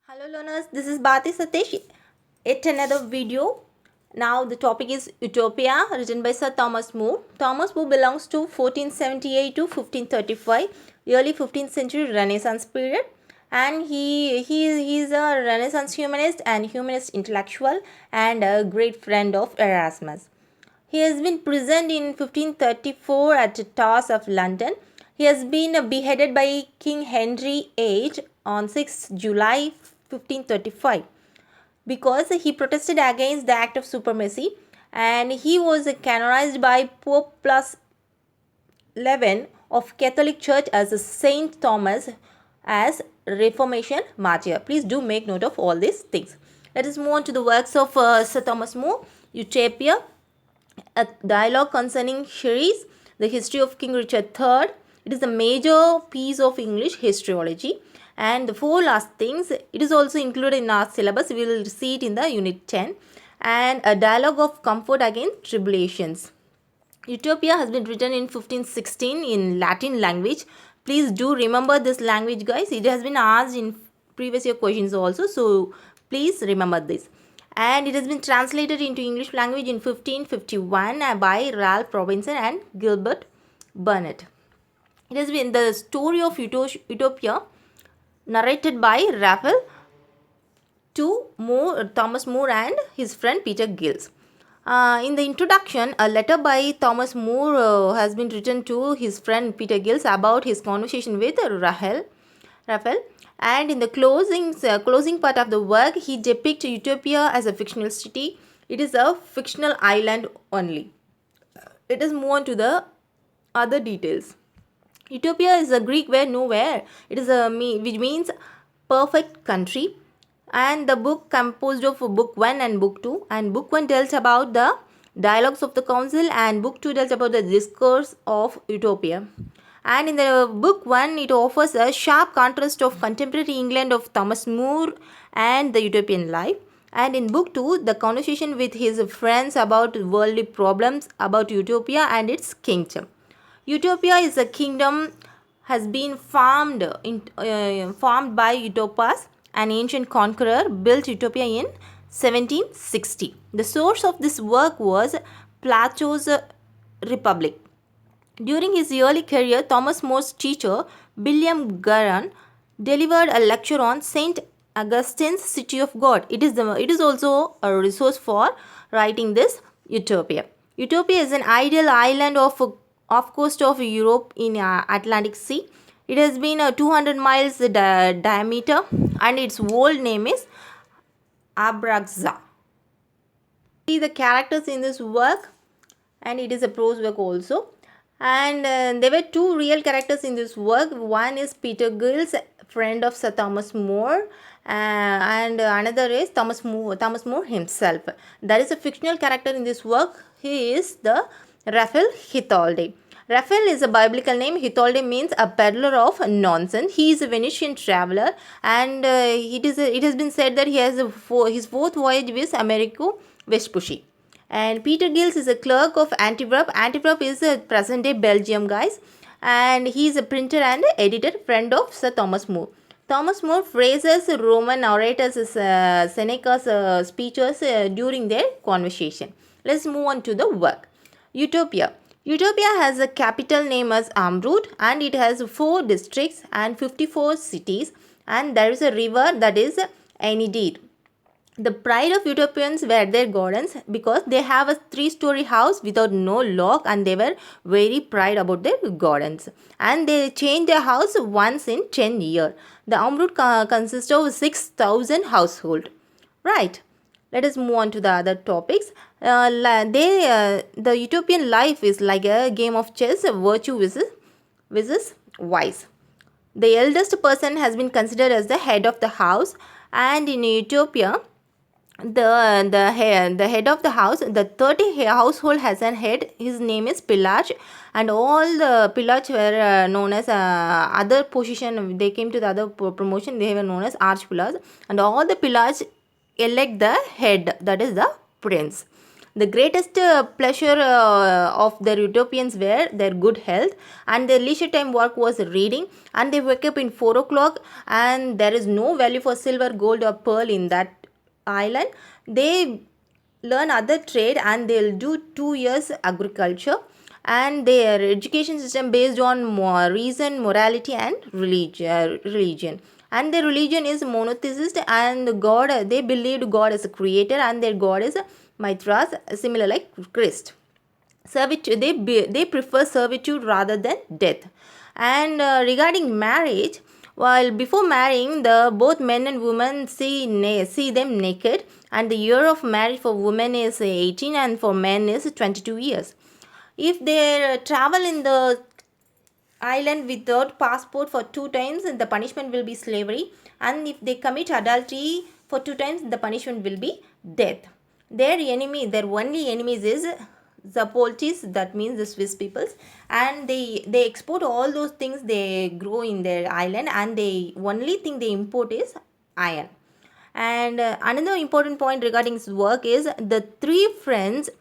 Hello learners, this is Bhati Satish. Yet another video. Now the topic is Utopia, written by Sir Thomas More. Thomas More belongs to 1478 to 1535, early 15th century Renaissance period, and he is a Renaissance humanist and humanist intellectual and a great friend of Erasmus. He has been prisoned in 1534 at Towers of London. He has been beheaded by King Henry VIII on 6 July 1535 because he protested against the act of supremacy, and he was canonized by Pope plus 11 of Catholic Church as a Saint Thomas as Reformation martyr. Please do make note of all these things. Let us move on to the works of Sir Thomas More. Utopia, a dialogue concerning Sherry's The History of King Richard III. It is a major piece of English historiology. And the four last things, it is also included in our syllabus. We will see it in the unit 10. And a dialogue of comfort against tribulations. Utopia has been written in 1516 in Latin language. Please do remember this language, guys. It has been asked in previous year questions also. So please remember this. And it has been translated into English language in 1551 by Ralph Robinson and Gilbert Burnett. It has been the story of Utopia, narrated by Raphael to Thomas More and his friend Peter Giles. In the introduction, a letter by Thomas More has been written to his friend Peter Giles about his conversation with Raphael. And in the closing part of the work, he depicts Utopia as a fictional city. It is a fictional island only. Let us move on to the other details. Utopia is a Greek word nowhere. It is which means perfect country. And the book composed of book 1 and book 2. And book 1 tells about the dialogues of the council, and book 2 tells about the discourse of Utopia. And in the book 1, it offers a sharp contrast of contemporary England of Thomas More and the utopian life. And in book 2, the conversation with his friends about worldly problems, about Utopia and its kingdom. Utopia is a kingdom has been formed by Utopas, an ancient conqueror, built Utopia in 1760. The source of this work was Plato's Republic. During his early career, Thomas More's teacher, William Guerin, delivered a lecture on St. Augustine's City of God. It is also a resource for writing this Utopia. Utopia is an ideal island off coast of Europe in Atlantic Sea. It has been 200 miles diameter, and its old name is Abraxa. See the characters in this work, and it is a prose work also. And there were two real characters in this work. One is Peter Giles, friend of Sir Thomas More, and another is Thomas More himself. There is a fictional character in this work. He is the Raphael Hitholde. Raphael is a biblical name. Hitholde means a peddler of nonsense. He is a Venetian traveler, and it has been said that he has his fourth voyage with Amerigo Vespucci. And Peter Giles is a clerk of Antwerp. Antwerp is a present day Belgium, guys. And he is a printer and editor, friend of Sir Thomas More. Thomas More phrases Roman orators Seneca's speeches during their conversation. Let's move on to the work. Utopia. Utopia has a capital name as Amrut, and it has 4 districts and 54 cities, and there is a river that is Enidir. The pride of Utopians were their gardens, because they have a 3-story house without no lock, and they were very proud about their gardens. And they change their house once in 10 years. The Amrut consists of 6,000 households. Right. Let us move on to the other topics. The utopian life is like a game of chess, virtue versus vice. The eldest person has been considered as the head of the house, and in Utopia, the head of the house, the 30 household has a head. His name is Pillage, and all the Pillage were known as other position. They came to the other promotion. They were known as arch pillars, and all the Pillage elect the head, that is the prince. The greatest pleasure of the utopians were their good health, and their leisure time work was reading, and they wake up in 4 o'clock, and there is no value for silver, gold or pearl in that island. They learn other trade, and they'll do 2 years agriculture, and their education system based on reason, morality and religion. And their religion is monotheist, and god, they believed god as a creator, and their god is Mithras, similar like Christ. Servitude, they prefer servitude rather than death. And regarding marriage, while before marrying, the both men and women see them naked, and the year of marriage for women is 18 and for men is 22 years. If they travel in the island without passport for 2 times, the punishment will be slavery, and if they commit adultery for 2 times, the punishment will be death. Their only enemies is Zapotes, that means the Swiss peoples, and they export all those things they grow in their island, and the only thing they import is iron. And another important point regarding this work is the three friends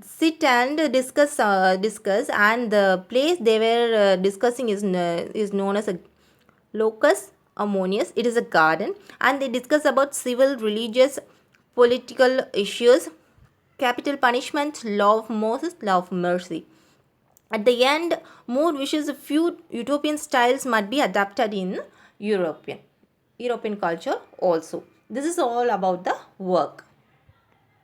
sit and discuss, and the place they were discussing is known as a locus ammonius. It is a garden, and they discuss about civil, religious, political issues, capital punishment, law of Moses, law of mercy. At the end, Moore wishes a few utopian styles might be adapted in European culture also. This is all about the work.